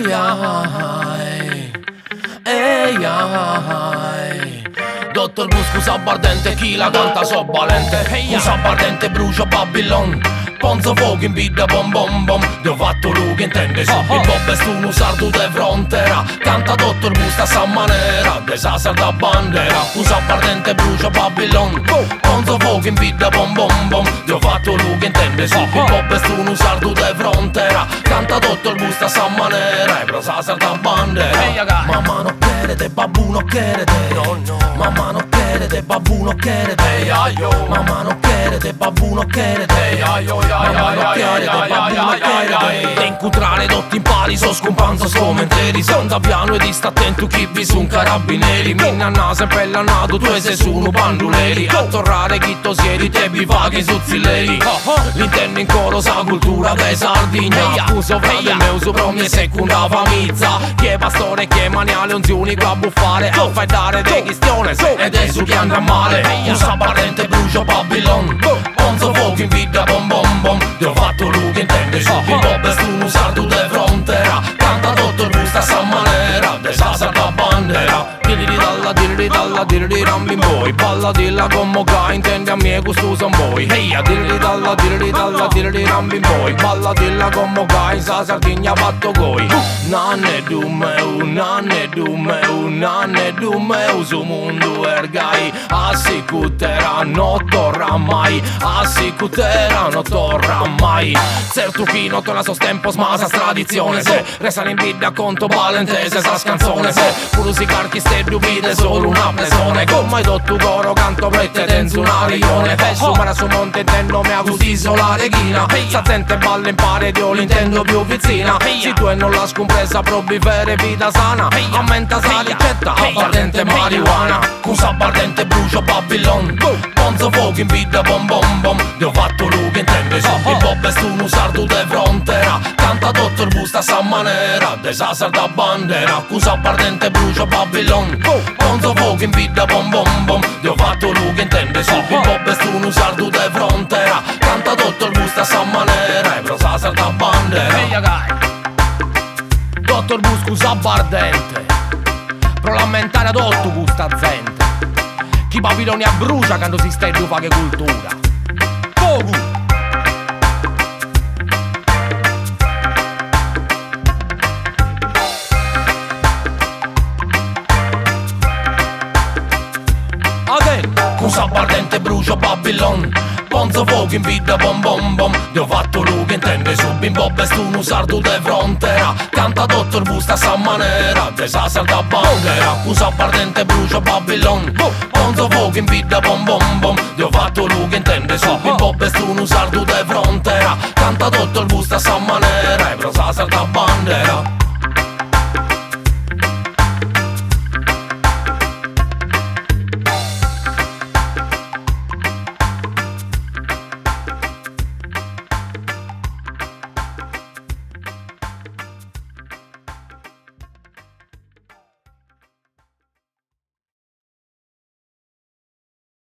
Ehi ai, ehi ai. Dottor Bus, scusa bardente, chi la canta so valente. Scusa bardente, brucio Babylon. Ponzo fuoco in vita bom bom bom. Ti ho fatto lui che intende su il bob e stu un sardo de frontera. Canta Dottor Bus a sa manera, de sa sarda bandera. Scusa bardente, brucio Babylon. Ponzo fuoco in vita bom bom bom. Ti ho fatto lui che intende su il bob e stu un sardo de frontera. Canta Dottor Bus a sa manera, e pro sa sarda bandera. Mamma no querete, babbu no querete. Mamma no querete, babbu no querete. Mamma no querete, babbu no querete. Mamma no querete, babbu no querete. Te incontrare dotti in pari, so scompanzo scomenteri. Santa piano ed sta attento chi vi sun carabinieri. Minna na sempre l'annato, tu sei su un banduleri. A torrare chi tosieri, te vi paghi suzzilleri. L'interno in coro sa cultura dei Sardigna. Scuso frate meu sopra mia seconda famiglia. Chi è pastore, chi è maniale, un unico a buffare. A fai dare dei questioni ed è su chi andrà male. Un sabarente brucio Babylon. Ponzo fuoco in vita bom bom bom. Ti ho fatto lui che intende su il bob e stu un sardo de frontera. Canta Dottor Bus a sa manera, de sa sarda bandera. Dirri rambin boy. Balla dilla come ca, intendi a mie gusto son boy. Hey a dirri rambin boy. Balla dilla come ca, in sa Sardegna fatto goi. Nanne du meu, nanne du meu, nanne du meu. Su mondo ergai, assicutera non torra mai. Assicutera non torra mai. Certo chi non torna sos tempos ma sa tradizione. Se resta in vita conto valentese sa scanzone. Se pure si carchi ste dubite solo una presone. Come hai detto coro canto prette tenzo una rione. Fesso ma su monte intendo me a così sola reghina. Sta attente balle in pare io l'intendo più vicina. Se tu e non la scompresa probi vere vita sana. Aumenta sa ricetta ardente marijuana. Cusa ardente brucio Babylon. Ponzo fuoco in vita bom bom bom. Ti ho fatto lui che intende su il bob e stu un sardo de frontera. Canta Dottor Bus a sa manera, de sa sarda bandera. Cusa ardente brucio Babylon. Ponzo fuoco in vita bom bom bom. Ti ho fatto lui che intende su il bob e stu un sardo de frontera. Canta Dottor Bus a sa manera, e pro sa sarda bandera. Dottor Bus scusa bardente, pro lamentare ad otto gusta gente. Chi Babilonia brucia quando si sta in fa che cultura. Pogu! Cusa bardente brucio Babylon. Ponzo fuoco in vita bom bom bom. Ti ho fatto lui che intende su bim bob e stu un sardo de frontera. Canta Dottor Bus a sa manera, de sa sarda bandera. Cusa bardente brucio Babylon. Ponzo fuoco in vita bom bom bom. Ti ho fatto lui che intende su bim bob e stu un sardo de frontera. Canta Dottor Bus a sa manera, e pro sa sarda